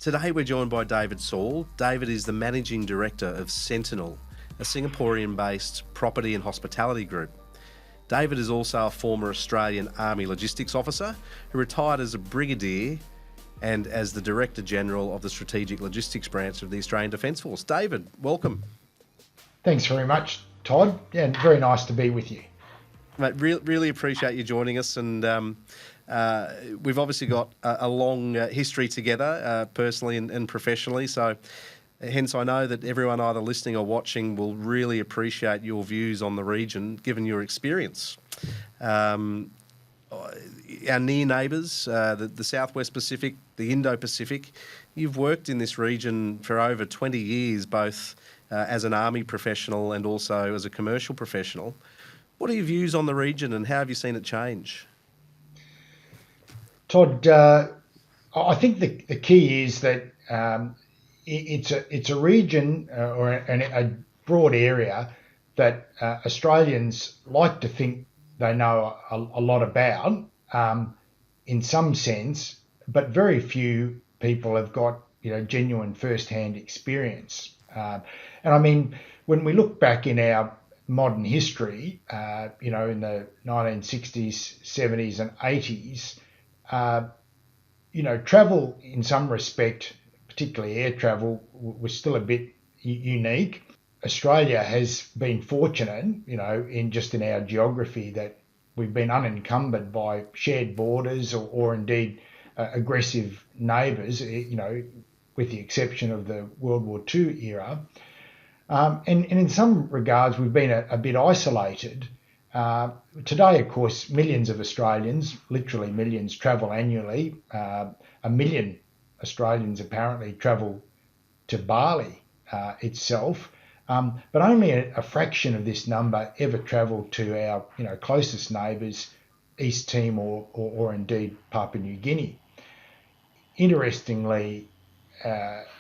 Today we're joined by David Saul. David is the Managing Director of Sentinel, a Singaporean-based property and hospitality group. David is also a former Australian Army Logistics Officer who retired as a Brigadier and as the Director General of the Strategic Logistics Branch of the Australian Defence Force. David, welcome. Thanks very much, Todd. Yeah, very nice to be with you. Mate, really appreciate you joining us, and we've obviously got a long history together, personally and professionally, so hence I know that everyone either listening or watching will really appreciate your views on the region, given your experience. Our near neighbours, the Southwest Pacific, the Indo-Pacific, you've worked in this region for over 20 years, both as an army professional and also as a commercial professional. What are your views on the region and how have you seen it change? Todd, I think the key is that it's a region or a broad area that Australians like to think they know a lot about in some sense, but very few people have got genuine first-hand experience. And I mean, when we look back in our modern history, in the 1960s, 70s and 80s, travel in some respect, particularly air travel, was still a bit unique. Australia has been fortunate, in our geography, that we've been unencumbered by shared borders or indeed aggressive neighbours, with the exception of the World War II era. And in some regards, we've been a bit isolated. Today, of course, millions of Australians, literally millions, travel annually. 1 million Australians apparently travel to Bali itself, but only a fraction of this number ever travel to our closest neighbours, East Timor or indeed Papua New Guinea. Interestingly,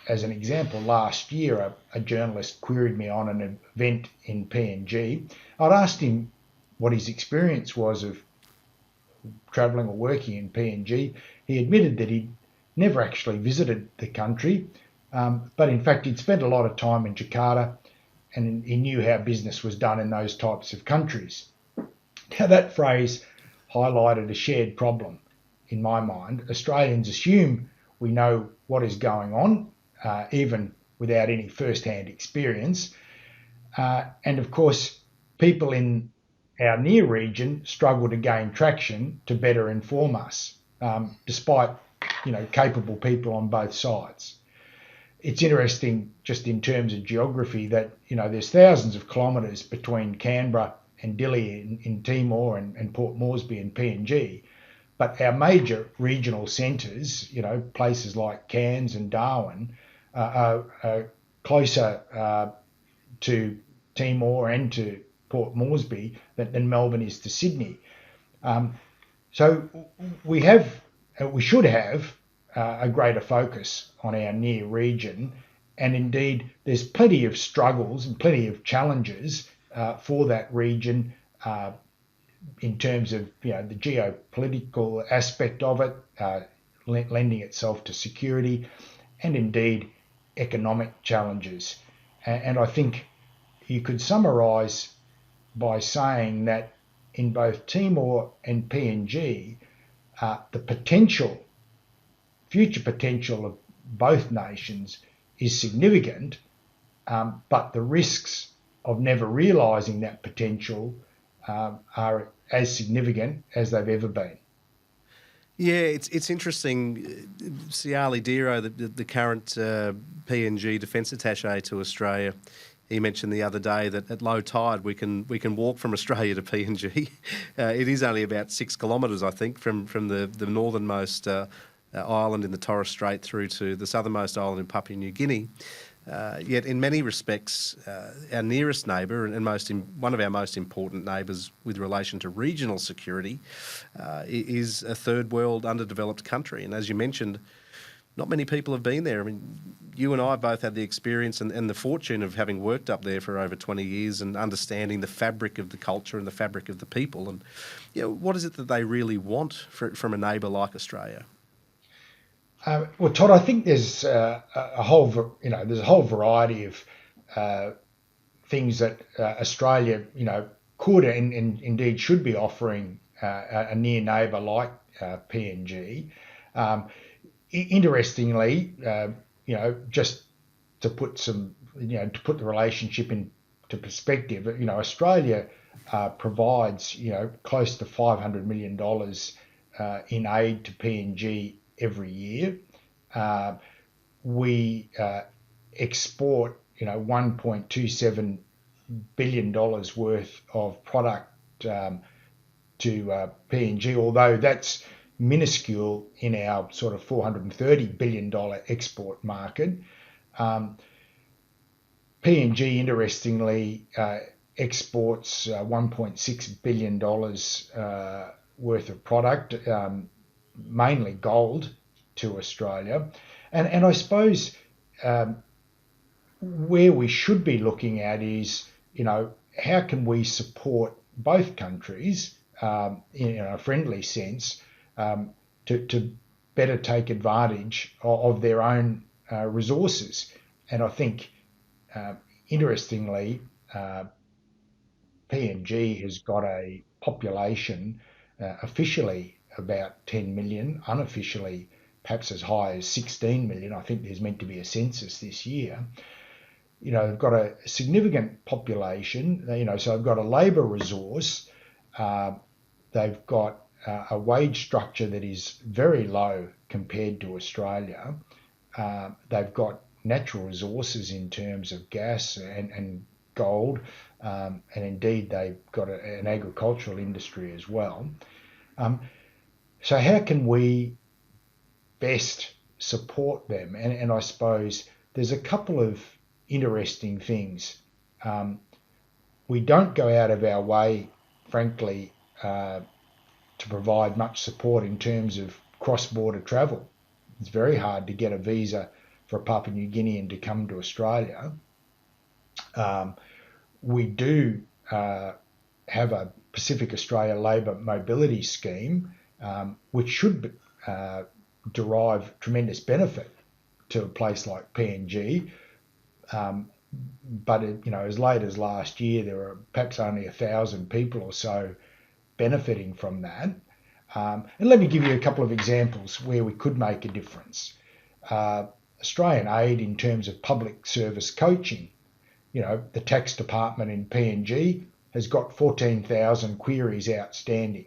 as an example, last year a journalist queried me on an event in PNG. I'd asked him what his experience was of travelling or working in PNG. He admitted that he'd never actually visited the country, but in fact he'd spent a lot of time in Jakarta and he knew how business was done in those types of countries. Now that phrase highlighted a shared problem in my mind. Australians assume we know what is going on, even without any first-hand experience. And of course, people in our near region struggle to gain traction to better inform us, despite capable people on both sides. It's interesting, just in terms of geography, that there's thousands of kilometres between Canberra and Dili in Timor and Port Moresby in PNG, but our major regional centres, places like Cairns and Darwin, are closer to Timor and to Port Moresby than Melbourne is to Sydney. So we should have a greater focus on our near region, and indeed there's plenty of struggles and plenty of challenges for that region in terms of the geopolitical aspect of it, lending itself to security, and indeed economic challenges. And I think you could summarise by saying that in both Timor and PNG, the future potential of both nations is significant, but the risks of never realising that potential are as significant as they've ever been. Yeah, it's interesting. Siali Diro, the current PNG Defence Attaché to Australia, he mentioned the other day that at low tide we can walk from Australia to PNG. It is only about 6 kilometres, I think, from the northernmost island in the Torres Strait through to the southernmost island in Papua New Guinea. Yet in many respects, our nearest neighbour and one of our most important neighbours with relation to regional security is a third world underdeveloped country. And as you mentioned, not many people have been there. I mean, you and I both had the experience and the fortune of having worked up there for over 20 years and understanding the fabric of the culture and the fabric of the people. And what is it that they really want from a neighbour like Australia? Well, Todd, I think there's there's a whole variety of things that Australia, could and indeed should be offering a near neighbour like PNG. Um, Interestingly, just to put to put the relationship into perspective, Australia provides, close to $500 million in aid to PNG every year. Uh, we export, $1.27 billion worth of product to PNG, although that's minuscule in our sort of $430 billion export market. Um, PNG, interestingly, exports $1.6 billion worth of product, mainly gold, to Australia. And I suppose where we should be looking at is, how can we support both countries in a friendly sense to better take advantage of their own resources. And I think, interestingly, PNG has got a population officially about 10 million, unofficially perhaps as high as 16 million. I think there's meant to be a census this year. They've got a significant population, so they've got a labour resource. They've got a wage structure that is very low compared to Australia. They've got natural resources in terms of gas and gold, and indeed they've got an agricultural industry as well. So how can we best support them? And I suppose there's a couple of interesting things. We don't go out of our way, frankly, to provide much support in terms of cross-border travel. It's very hard to get a visa for a Papua New Guinean to come to Australia. We do have a Pacific Australia Labour Mobility Scheme, which should derive tremendous benefit to a place like PNG. But as late as last year, there were perhaps only 1,000 people or so benefiting from that. And let me give you a couple of examples where we could make a difference. Australian aid in terms of public service coaching. The tax department in PNG has got 14,000 queries outstanding,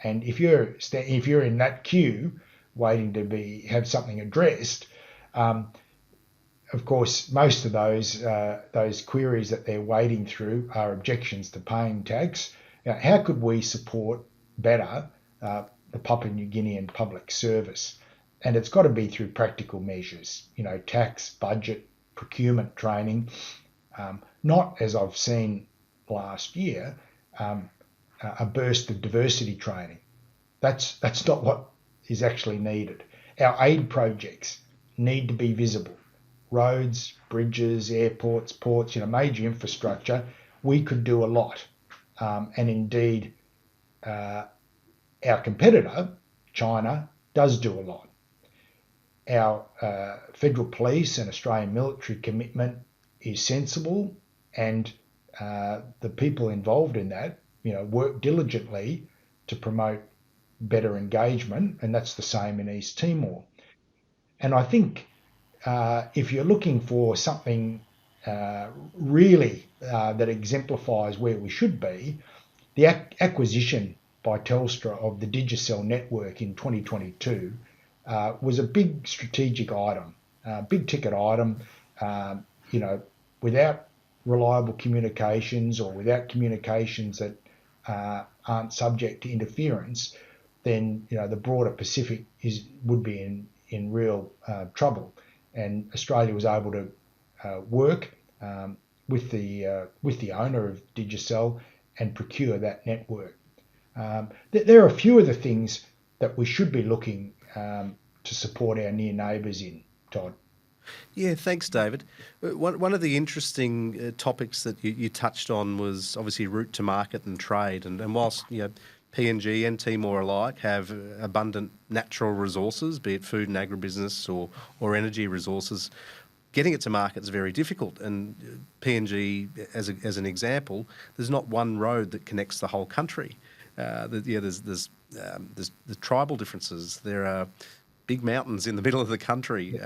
and if you're in that queue waiting to have something addressed, of course, most of those queries that they're wading through are objections to paying tax. How could we support better the Papua New Guinean public service? And it's got to be through practical measures, tax, budget, procurement training, not, as I've seen last year, a burst of diversity training. That's not what is actually needed. Our aid projects need to be visible. Roads, bridges, airports, ports, major infrastructure. We could do a lot. And indeed, our competitor, China, does do a lot. Our federal police and Australian military commitment is sensible, and the people involved in that, work diligently to promote better engagement, and that's the same in East Timor. And I think if you're looking for something really that exemplifies where we should be, the acquisition by Telstra of the Digicel network in 2022 was a big strategic item, big ticket item. Without reliable communications, or without communications that aren't subject to interference, then the broader Pacific would be in real trouble. And Australia was able to work with the owner of Digicel and procure that network. There are a few of the things that we should be looking to support our near neighbours in, Todd. Yeah, thanks, David. One of the interesting topics that you touched on was obviously route to market and trade. And whilst PNG and Timor alike have abundant natural resources, be it food and agribusiness or energy resources. Getting it to market is very difficult. And PNG, as an example, there's not one road that connects the whole country. There's the tribal differences. There are big mountains in the middle of the country.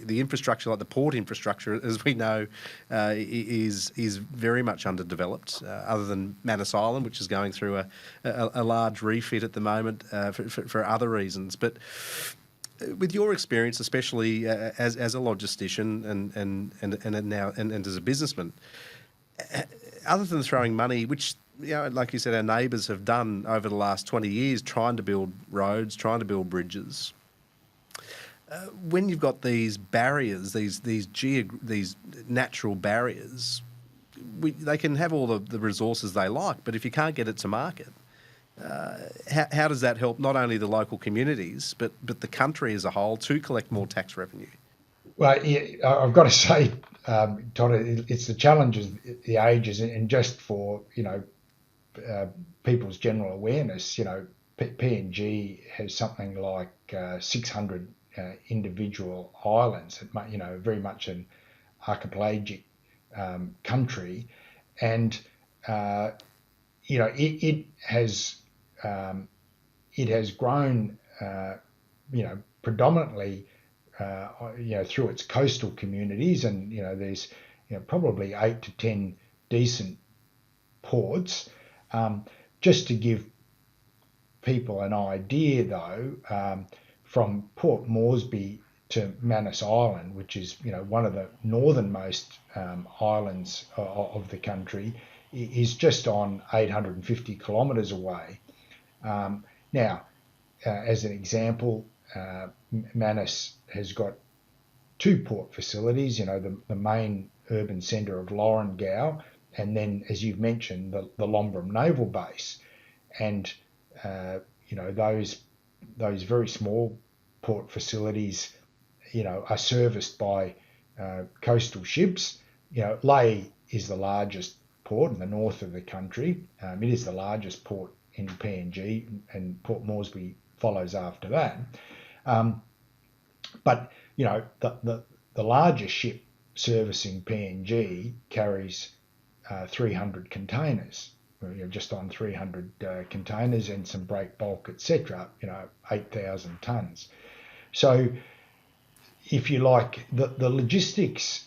The infrastructure, like the port infrastructure, as we know, is very much underdeveloped. Other than Manus Island, which is going through a large refit at the moment for other reasons, but with your experience, especially as a logistician and as a businessman, other than throwing money, which, like you said, our neighbours have done over the last 20 years, trying to build roads, trying to build bridges. When you've got these barriers, these natural barriers, they can have all the resources they like, but if you can't get it to market, how does that help not only the local communities but the country as a whole to collect more tax revenue? Well, yeah, I've got to say, Todd, it's the challenges, the ages, and just for people's general awareness, PNG has something like 600 individual islands, very much an archipelagic country, and it has grown, predominantly, through its coastal communities, and there's probably 8 to 10 decent ports. Just to give people an idea, though, from Port Moresby to Manus Island, which is one of the northernmost islands of the country, is just on 850 kilometres away. Now, as an example, Manus has got 2 port facilities, the main urban centre of Lorengau, and then, as you've mentioned, the Lombram Naval Base. And, those very small port facilities, are serviced by coastal ships. Lae is the largest port in the north of the country. It is the largest port in PNG, and Port Moresby follows after that. But the largest ship servicing PNG carries 300 containers, just on 300 containers and some break bulk, etc. 8,000 tonnes. So, if you like, the logistics,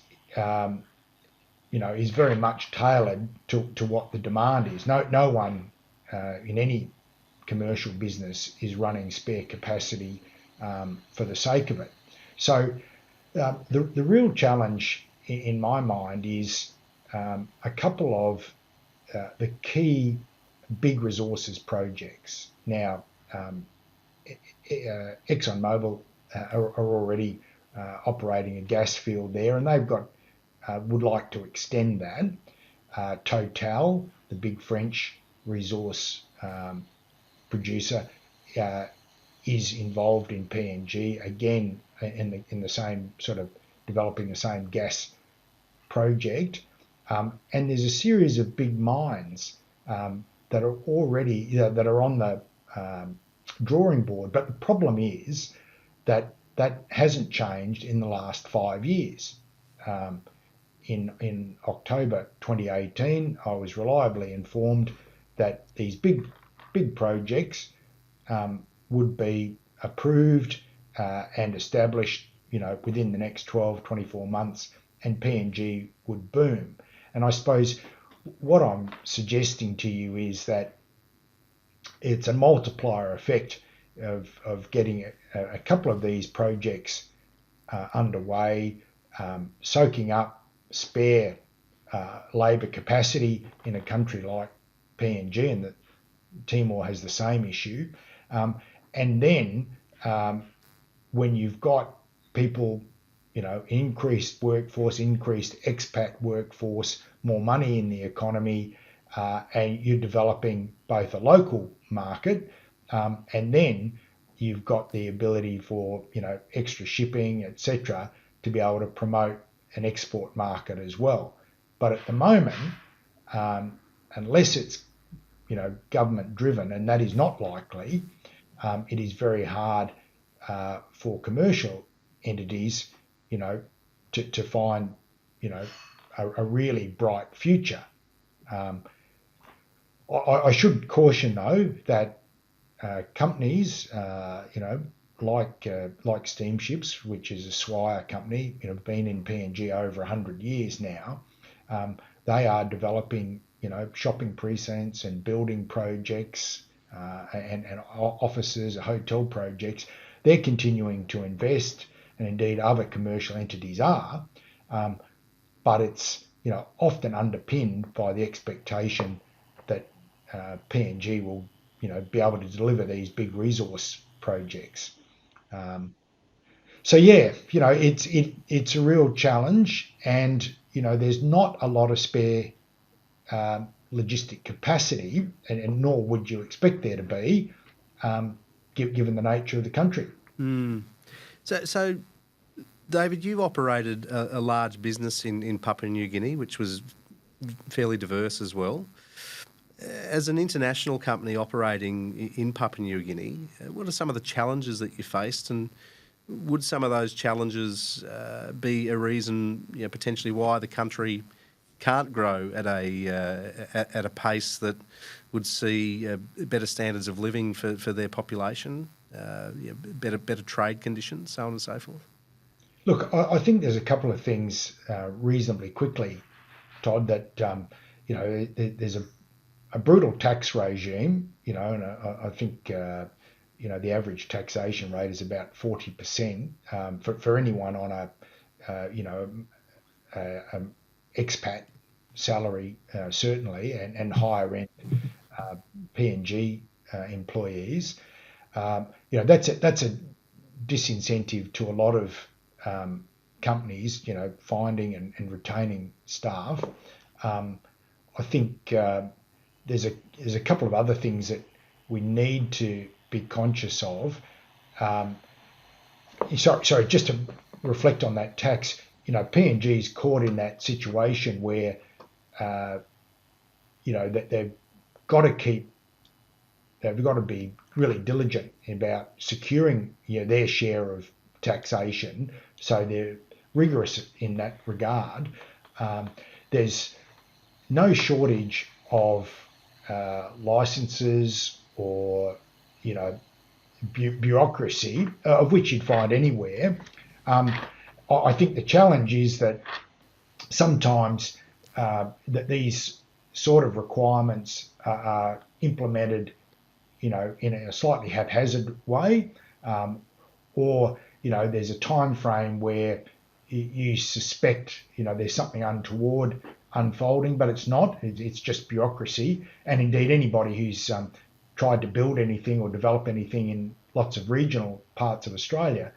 is very much tailored to what the demand is. No one in any commercial business is running spare capacity for the sake of it. So the real challenge in my mind is a couple of the key big resources projects. Now, ExxonMobil are already operating a gas field there, and they've got would like to extend that. Total, the big French resource producer, is involved in PNG again in the same sort of developing the same gas project, and there's a series of big mines that are already that are on the drawing board. But the problem is that hasn't changed in the last 5 years. In October 2018, I was reliably informed that these big projects would be approved and established, within the next 12, 24 months, and PNG would boom. And I suppose what I'm suggesting to you is that it's a multiplier effect of getting a couple of these projects underway, soaking up spare labour capacity in a country like PNG, and that Timor has the same issue. And then when you've got people, increased workforce, increased expat workforce, more money in the economy, and you're developing both a local market, and then you've got the ability for, extra shipping, etc., to be able to promote an export market as well. But at the moment, unless it's, government driven, and that is not likely, it is very hard for commercial entities, to find, a really bright future. I should caution though that companies, like Steamships, which is a Swire company, been in PNG over 100 years now. They are developing, shopping precincts and building projects, and offices, hotel projects. They're continuing to invest, and indeed other commercial entities are, but it's often underpinned by the expectation that PNG will be able to deliver these big resource projects. So yeah, it's a real challenge, and there's not a lot of spare logistic capacity, and nor would you expect there to be, given the nature of the country. So David, you operated a large business in Papua New Guinea, which was fairly diverse as well. As an international company operating in Papua New Guinea, what are some of the challenges that you faced, and would some of those challenges be a reason, potentially why the country can't grow at a pace that would see better standards of living for their population, better trade conditions, so on and so forth? Look, I think there's a couple of things reasonably quickly, Todd, that there's a brutal tax regime, and I think the average taxation rate is about 40% for anyone on a expat salary, certainly, and higher end PNG employees. That's a disincentive to a lot of companies, finding and retaining staff. I think there's a couple of other things that we need to be conscious of. Sorry, just to reflect on that tax, PNG's caught in that situation where, that they've got to be really diligent about securing, their share of taxation. So they're rigorous in that regard. There's no shortage of licenses or bureaucracy, of which you'd find anywhere. I think the challenge is that sometimes that these sort of requirements are implemented, in a slightly haphazard way, or there's a time frame where you suspect there's something untoward unfolding, but it's not. It's just bureaucracy. And indeed, anybody who's tried to build anything or develop anything in lots of regional parts of Australia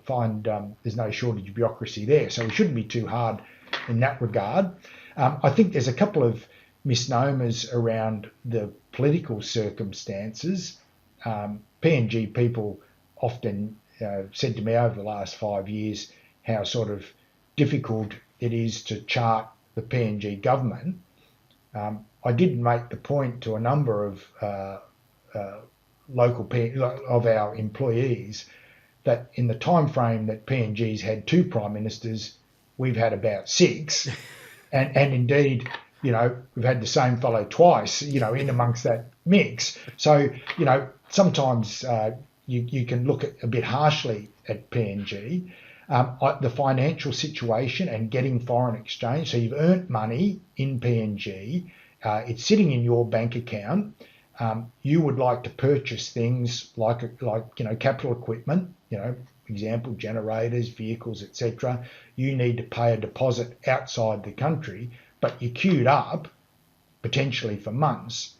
find there's no shortage of bureaucracy there. So we shouldn't be too hard in that regard. I think there's a couple of misnomers around the political circumstances. PNG people often said to me over the last 5 years how sort of difficult it is to chart the PNG government. I did make the point to a number of of our employees that in the time frame that PNG's had 2 prime ministers, we've had about 6, and indeed, we've had the same fellow twice, in amongst that mix. So, sometimes you can look at a bit harshly at PNG. The financial situation and getting foreign exchange. So you've earned money in PNG. It's sitting in your bank account. You would like to purchase things like capital equipment, example, generators, vehicles, etc. You need to pay a deposit outside the country, but you're queued up potentially for months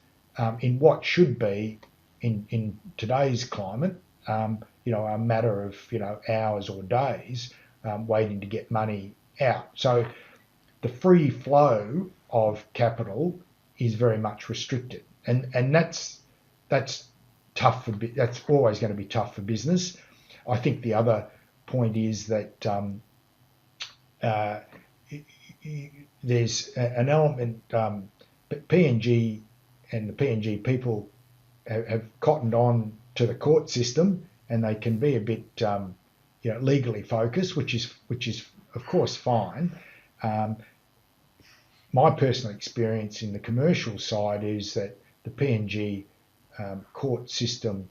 in what should be in today's climate, a matter of hours or days waiting to get money out. So the free flow of capital is very much restricted, and that's tough for that's always going to be tough for business. I think the other point is that there's an element. PNG and the PNG people have cottoned on to the court system, and they can be a bit legally focused, which is of course fine. My personal experience in the commercial side is that the PNG court system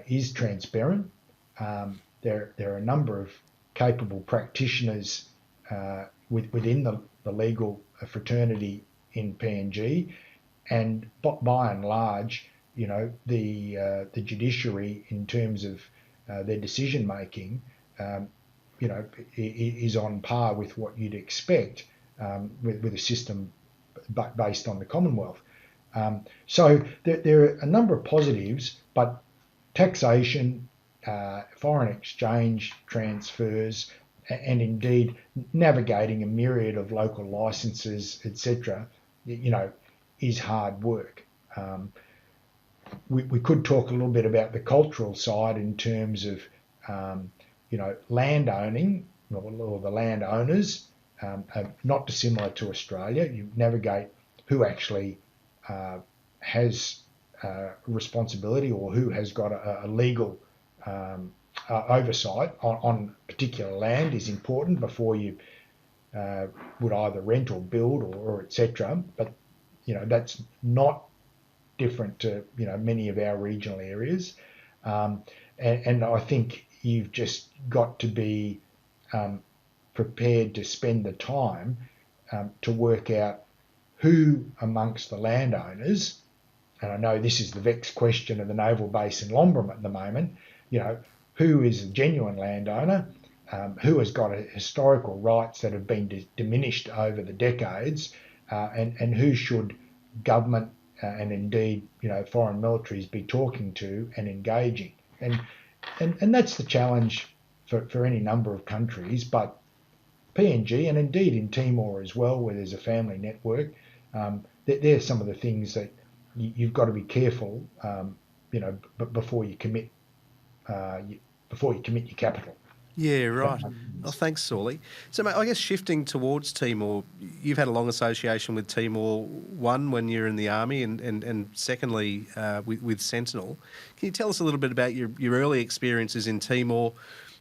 is transparent. There are a number of capable practitioners within the legal fraternity in PNG, and by and large, the judiciary in terms of their decision making, is on par with what you'd expect with a system based on the Commonwealth. So there are a number of positives, but taxation, foreign exchange transfers, and indeed navigating a myriad of local licenses, etc., is hard work. We could talk a little bit about the cultural side in terms of land owning, or the landowners are not dissimilar to Australia. You navigate who actually has responsibility, or who has got a legal oversight on particular land is important before you would either rent or build or etc. But that's not different to many of our regional areas, and I think you've just got to be prepared to spend the time to work out who amongst the landowners, and I know this is the vexed question of the naval base in Lombram at the moment, who is a genuine landowner, who has got historical rights that have been diminished over the decades, and who should government and indeed foreign militaries be talking to and engaging. And that's the challenge for any number of countries, but PNG, and indeed in Timor as well, where there's a family network, they're some of the things that you've got to be careful, before you commit your capital. Yeah, right. Oh, thanks, Saulie. So, mate, I guess shifting towards Timor, you've had a long association with Timor, one, when you're in the army, and secondly, with Sentinel. Can you tell us a little bit about your early experiences in Timor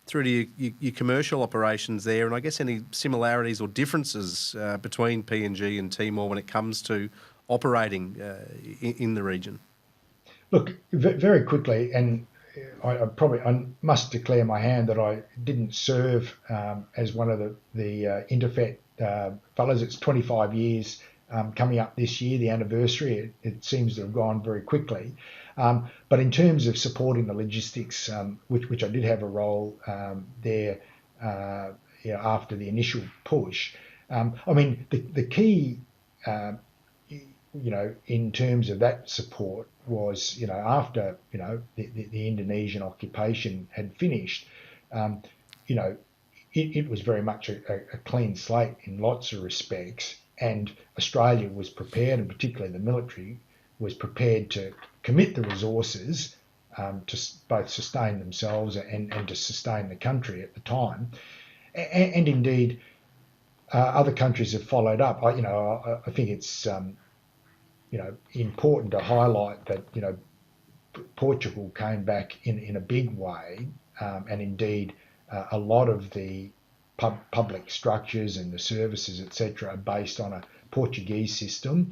through to your commercial operations there, and I guess any similarities or differences between PNG and Timor when it comes to operating in the region? Look, very quickly, and I must declare my hand that I didn't serve as one of the Interfet fellows. It's 25 years coming up this year, the anniversary. It seems to have gone very quickly. But in terms of supporting the logistics, which I did have a role there after the initial push, the key, in terms of that support was, after, the Indonesian occupation had finished, it was very much a clean slate in lots of respects, and Australia was prepared, and particularly the military was prepared to commit the resources to both sustain themselves and to sustain the country at the time, and indeed other countries have followed up. I think it's important to highlight that Portugal came back in a big way, and indeed a lot of the public structures and the services, etc., are based on a Portuguese system,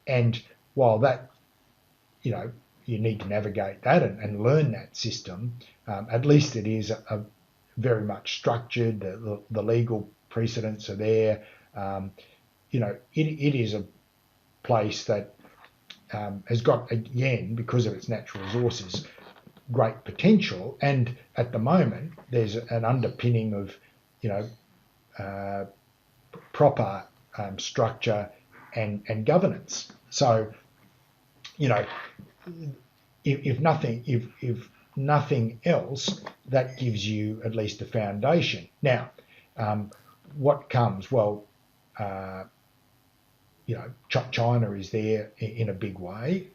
and while that you need to navigate that and learn that system, at least it is a very much structured. The legal precedents are there. It is a place that has got, again, because of its natural resources, great potential, and at the moment there's an underpinning of proper structure and governance. So if nothing else, that gives you at least a foundation. Now, what comes? Well, China is there in a big way.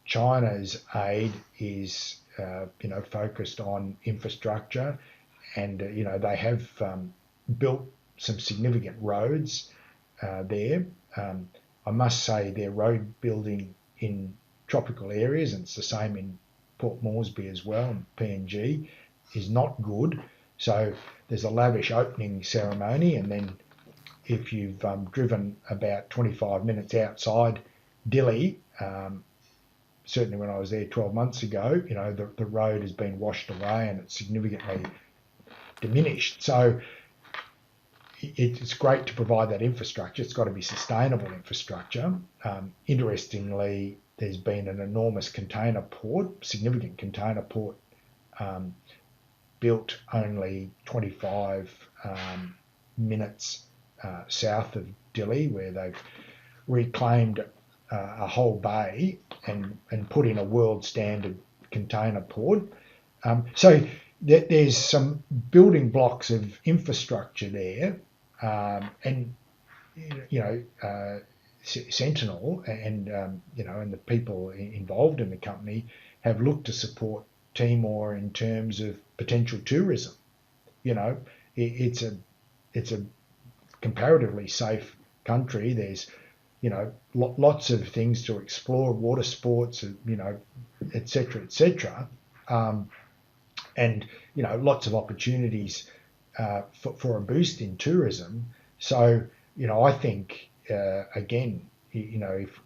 China's aid is, focused on infrastructure, and they have built some significant roads there. I must say their road building in tropical areas, and it's the same in Port Moresby as well, and PNG, is not good. So there's a lavish opening ceremony, and then if you've driven about 25 minutes outside Dili, certainly when I was there 12 months ago, the road has been washed away and it's significantly diminished. So it's great to provide that infrastructure. It's got to be sustainable infrastructure. Interestingly, there's been an enormous container port, significant container port, built only 25 minutes south of Dili, where they've reclaimed a whole bay and put in a world standard container port. So there's some building blocks of infrastructure there, and Sentinel and and the people involved in the company have looked to support Timor in terms of potential tourism. It's a comparatively safe country. There's lots of things to explore, water sports, etc., etc., and lots of opportunities for a boost in tourism. So I think again, if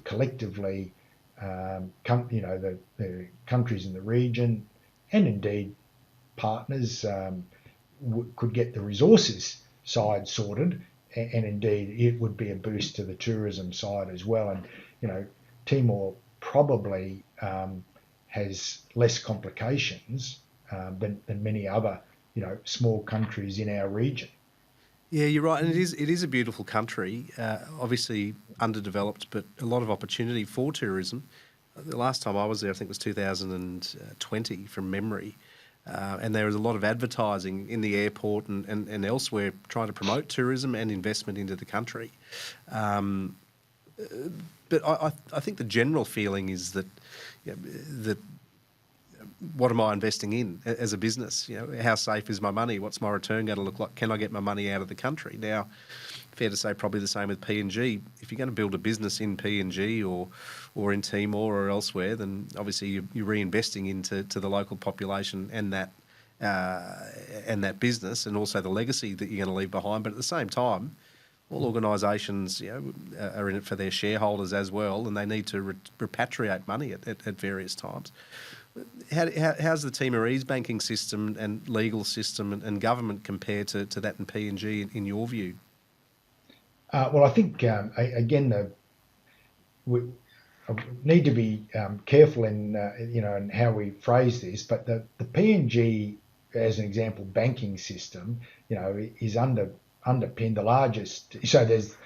collectively, the countries in the region and indeed partners could get the resources side sorted, and indeed it would be a boost to the tourism side as well. And Timor probably has less complications than many other small countries in our region. Yeah, you're right, and it is a beautiful country, obviously underdeveloped, but a lot of opportunity for tourism. The last time I was there, I think, was 2020 from memory, and there was a lot of advertising in the airport and elsewhere trying to promote tourism and investment into the country. But I think the general feeling is that that what am I investing in as a business? How safe is my money? What's my return going to look like? Can I get my money out of the country? Now, fair to say probably the same with PNG. If you're going to build a business in PNG or in Timor or elsewhere, then obviously you're reinvesting into the local population and that business, and also the legacy that you're going to leave behind. But at the same time, all organisations are in it for their shareholders as well, and they need to repatriate money at various times. How's the Timorese banking system and legal system and government compare to that in PNG in your view? Well, I think again we need to be careful in how we phrase this. But the PNG, as an example, banking system, is underpinned the largest. So there's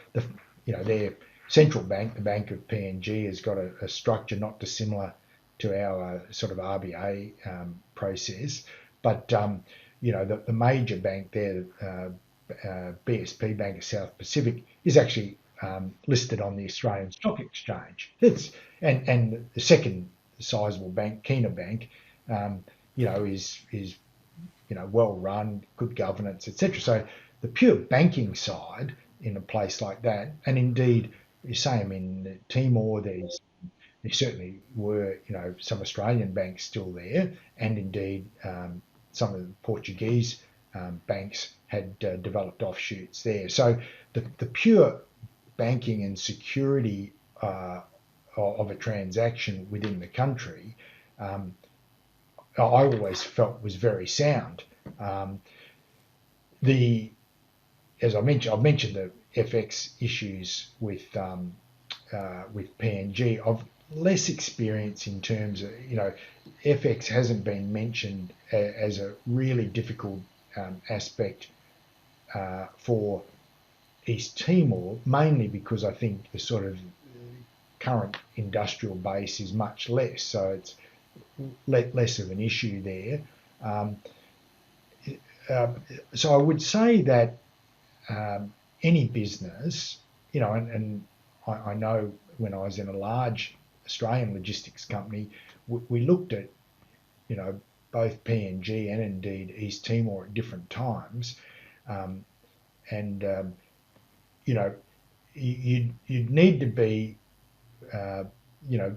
their central bank, the Bank of PNG, has got a structure not dissimilar to our sort of RBA process, but the major bank there, BSP, Bank of South Pacific, is actually listed on the Australian Stock Exchange. And the second sizable bank, Kina Bank, is well run, good governance, etc. So the pure banking side in a place like that, and indeed the same in Timor, there certainly were some Australian banks still there, and indeed some of the Portuguese banks had developed offshoots there. So the pure banking and security of a transaction within the country, I always felt was very sound. As I've mentioned the FX issues with PNG. I've less experience in terms of FX hasn't been mentioned as a really difficult aspect for East Timor, mainly because I think the sort of current industrial base is much less, so it's less of an issue there. So I would say that any business, and I know when I was in a large Australian logistics company, we looked at, both PNG and indeed East Timor at different times, and you'd need to be, you know,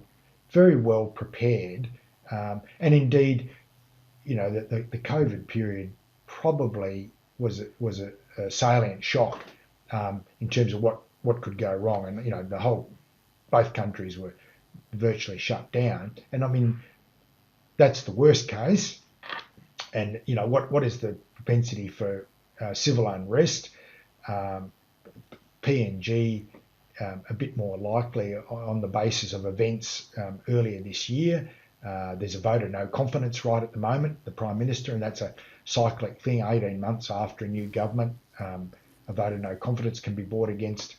very well prepared. And indeed, you know, the COVID period probably was a salient shock in terms of what could go wrong. And, you know, both countries were virtually shut down. And I mean, that's the worst case. And, you know, what is the propensity for civil unrest? PNG, a bit more likely on the basis of events earlier this year. There's a vote of no confidence right at the moment, the Prime Minister, and that's a cyclic thing. 18 months after a new government, a vote of no confidence can be brought against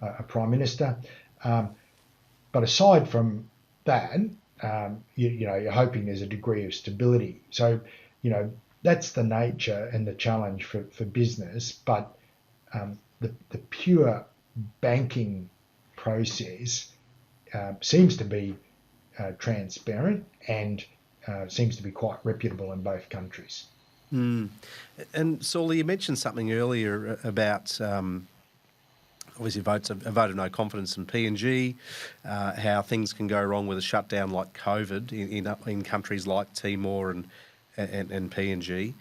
a Prime Minister. But aside from that, you know, you're hoping there's a degree of stability. So, you know, that's the nature and the challenge for business. But the pure banking process seems to be transparent and seems to be quite reputable in both countries. Mm. And Saul, you mentioned something earlier about obviously a vote of no confidence in PNG, how things can go wrong with a shutdown like COVID in countries like Timor and PNG,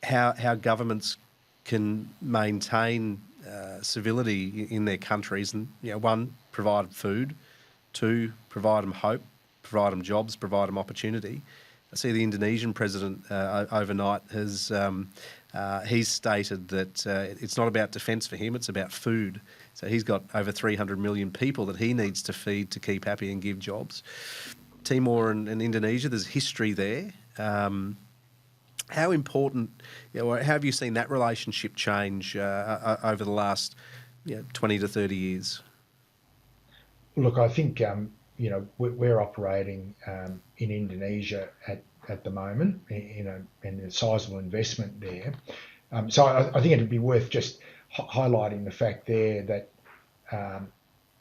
how governments can maintain civility in their countries and, you know, one, provide food, two, provide them hope, provide them jobs, provide them opportunity. I see the Indonesian president overnight has he's stated that it's not about defence for him, it's about food. So he's got over 300 million people that he needs to feed to keep happy and give jobs. Timor and Indonesia, there's history there. How important, you know, how have you seen that relationship change over the last 20 to 30 years? Look, I think you know, we're operating in Indonesia at the moment, you know, and a sizable investment there. So I think it'd be worth just highlighting the fact there that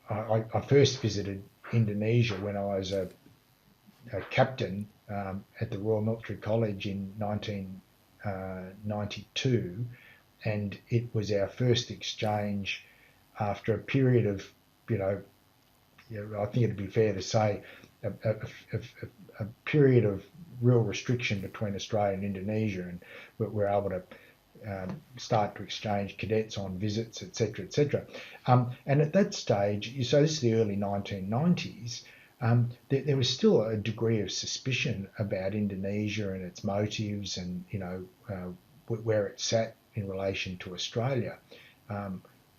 I first visited Indonesia when I was a captain at the Royal Military College in 1992, and it was our first exchange after a period of, you know, I think it'd be fair to say a period of real restriction between Australia and Indonesia, and we're able to start to exchange cadets on visits, etc., etc. And at that stage, so this is the early 1990s, there was still a degree of suspicion about Indonesia and its motives, and, you know, where it sat in relation to Australia,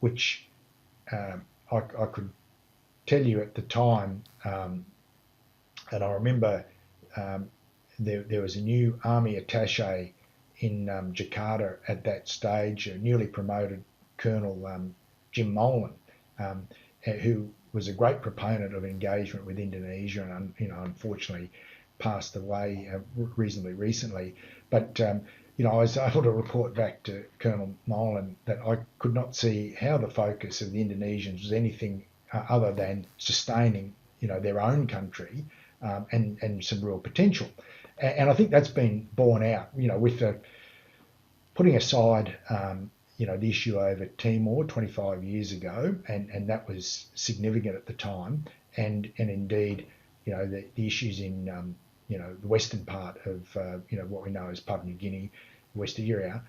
which I could tell you at the time, and I remember there was a new army attaché in Jakarta at that stage, a newly promoted Colonel Jim Molan, who was a great proponent of engagement with Indonesia, and, you know, unfortunately passed away reasonably recently. But you know, I was able to report back to Colonel Molan that I could not see how the focus of the Indonesians was anything other than sustaining, you know, their own country and some real potential. And I think that's been borne out, you know, with putting aside, you know, the issue over Timor 25 years ago, and that was significant at the time, and indeed, you know, the issues in, you know, the western part of, you know, what we know as Papua New Guinea, West Area.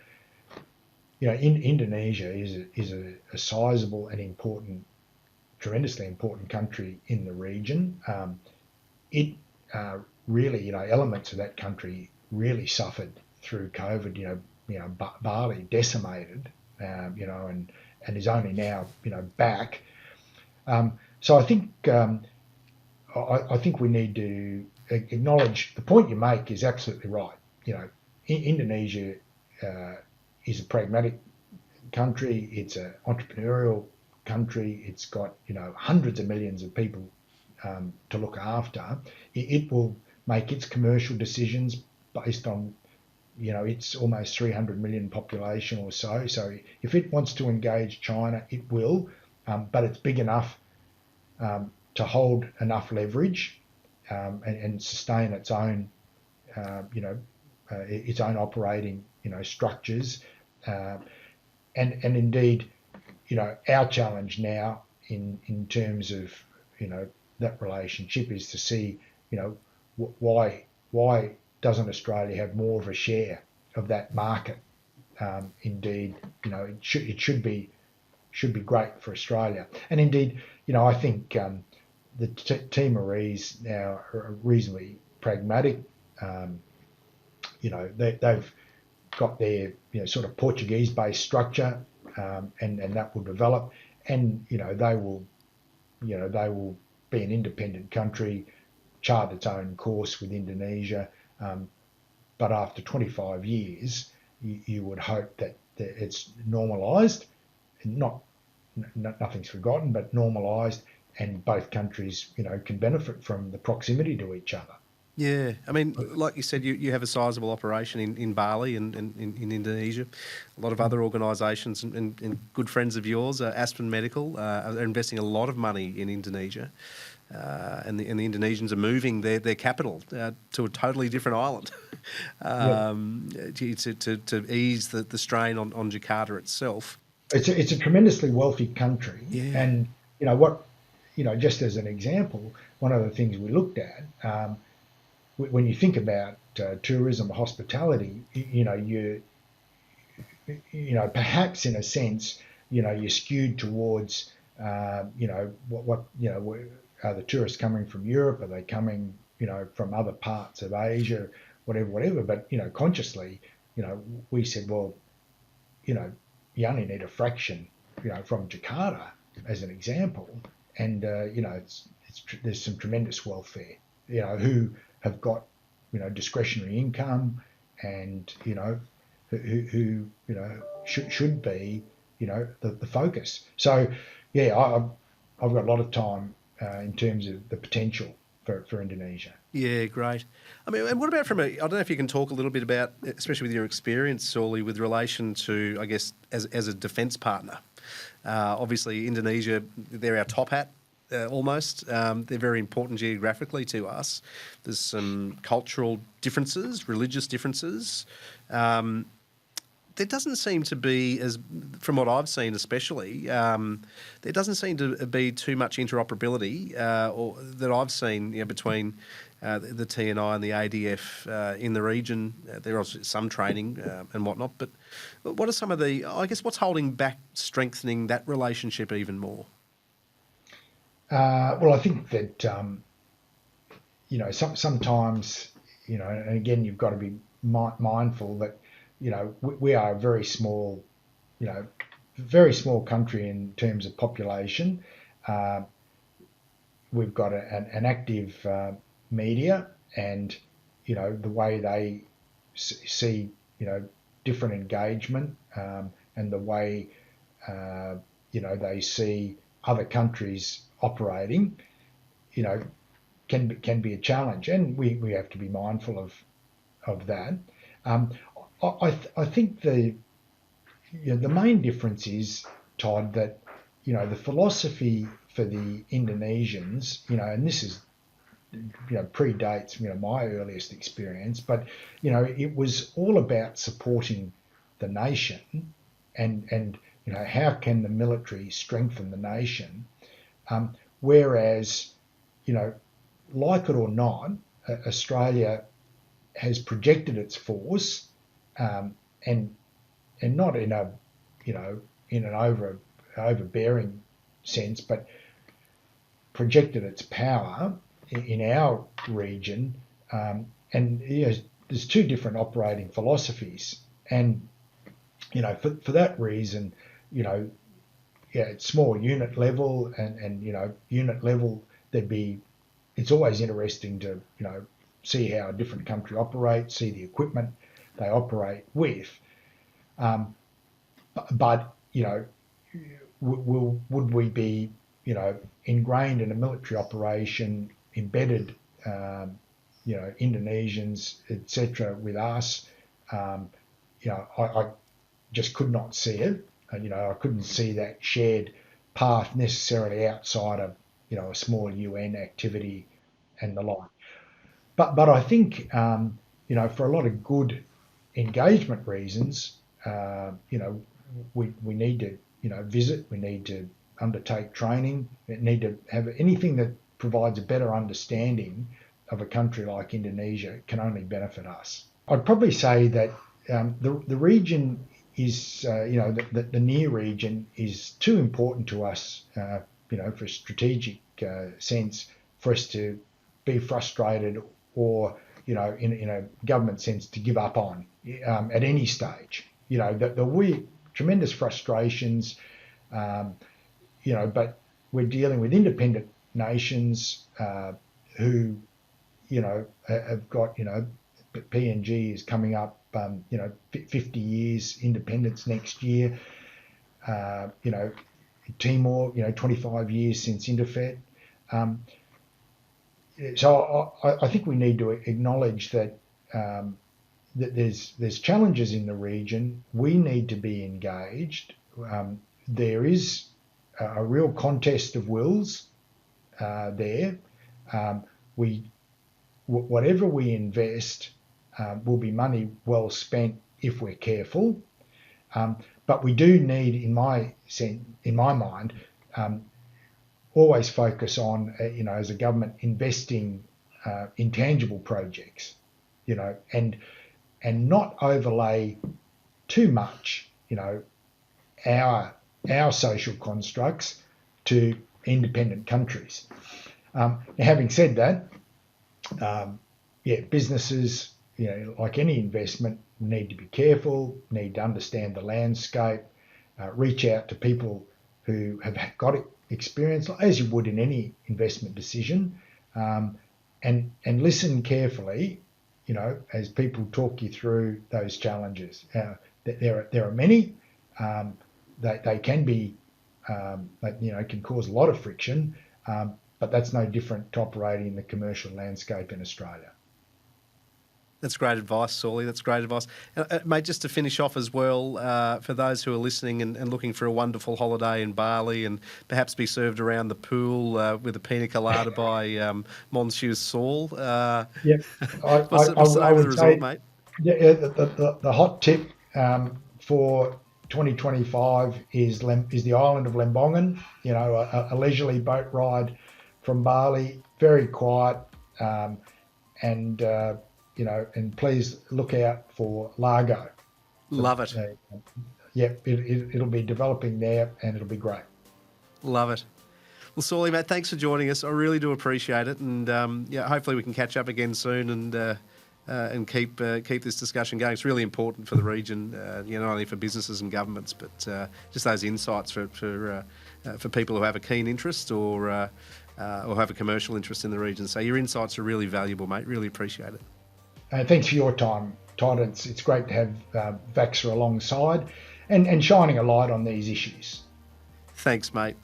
You know, Indonesia is a sizable and important, tremendously important country in the region. It really, you know, elements of that country really suffered through COVID. You know, Bali decimated, you know, and is only now, you know, back. So I think I think we need to acknowledge the point you make is absolutely right. You know, Indonesia is a pragmatic country. It's an entrepreneurial country. It's got, you know, hundreds of millions of people to look after. It will make its commercial decisions based on, you know, it's almost 300 million population or so. So if it wants to engage China, it will, but it's big enough to hold enough leverage and sustain its own, you know, its own operating, you know, structures, and indeed, our challenge now in terms of that relationship is to see why doesn't Australia have more of a share of that market? Indeed, it should be great for Australia, and indeed, I think the Timorese now are reasonably pragmatic. They've got their sort of Portuguese-based structure, and that will develop, and they will be an independent country, chart its own course with Indonesia. But after 25 years, you would hope that it's normalised, nothing's forgotten, but normalised, and both countries, can benefit from the proximity to each other. Yeah, I mean, like you said, you have a sizable operation in Bali and in Indonesia. A lot of other organisations and good friends of yours, Aspen Medical, are investing a lot of money in Indonesia. And the Indonesians are moving their capital to a totally different island to ease the strain on Jakarta itself. It's a tremendously wealthy country, Yeah. and just as an example, one of the things we looked at, when you think about tourism, hospitality, perhaps in a sense, you're skewed towards, what are the tourists coming from Europe? Are they coming, from other parts of Asia, whatever? But consciously, we said, well, you only need a fraction, from Jakarta as an example, and there's some tremendous wealth there, who have got discretionary income, and who should be the focus. So yeah, I've got a lot of time in terms of the potential for Indonesia. Yeah, great. I mean, and what about I don't know if you can talk a little bit about, especially with your experience, Sawley, with relation to, I guess, as a defence partner. Obviously, Indonesia, they're our top hat, almost. They're very important geographically to us. There's some cultural differences, religious differences. There doesn't seem to be, from what I've seen especially, there doesn't seem to be too much interoperability or that I've seen between the TNI and the ADF in the region. There are some training and whatnot, but what are some of what's holding back strengthening that relationship even more? Well, I think that sometimes and again, you've got to be mindful that we are a very small country in terms of population. We've got an active media, and the way they see different engagement, and the way they see other countries operating, can be a challenge, and we have to be mindful of that. I think the main difference is, Todd, that the philosophy for the Indonesians, and this is predates my earliest experience, but it was all about supporting the nation, and how can the military strengthen the nation, whereas like it or not, Australia has projected its force, and not in a in an overbearing sense, but projected its power in our region, and there's two different operating philosophies, and for that reason, at small unit level, and unit level, it's always interesting to see how a different country operates, see the equipment they operate with, but would we be ingrained in a military operation, embedded Indonesians, etc., with us? I just could not see it. I couldn't see that shared path necessarily outside of a small UN activity and the like. But I think for a lot of good engagement reasons, we need to visit. We need to undertake training. We need to have anything that provides a better understanding of a country like Indonesia can only benefit us. I'd probably say that the region is, the near region is too important to us, for a strategic sense, for us to be frustrated or, in a government sense, to give up on at any stage. There will be tremendous frustrations, but we're dealing with independent nations who, have got, PNG is coming up, 50 years independence next year. Timor, 25 years since Indofet. So I think we need to acknowledge that that there's challenges in the region. We need to be engaged. There is a real contest of wills there. Whatever we invest will be money well spent if we're careful. But we do need, in my mind, always focus on, as a government, investing in tangible projects, and not overlay too much, our social constructs to independent countries. Now, having said that, businesses, like any investment, need to be careful, need to understand the landscape, reach out to people who have got experience, as you would in any investment decision, and listen carefully, as people talk you through those challenges. There are many. They can be, can cause a lot of friction, but that's no different to operating in the commercial landscape in Australia. That's great advice, Saulie. That's great advice. Mate, just to finish off as well, for those who are listening and looking for a wonderful holiday in Bali and perhaps be served around the pool with a pina colada by Monsieur Saul. Yep. What's the name of the resort, mate? Yeah, the hot tip for 2025 is the island of Lembongan. A leisurely boat ride from Bali, very quiet, and please look out for Largo. Love it. It'll be developing there, and it'll be great. Love it. Well, Saulie, mate, thanks for joining us. I really do appreciate it, and hopefully we can catch up again soon and keep this discussion going. It's really important for the region, not only for businesses and governments, but just those insights for people who have a keen interest or have a commercial interest in the region. So your insights are really valuable, mate. Really appreciate it. Thanks for your time, Todd. It's great to have Vaxa alongside and shining a light on these issues. Thanks, mate.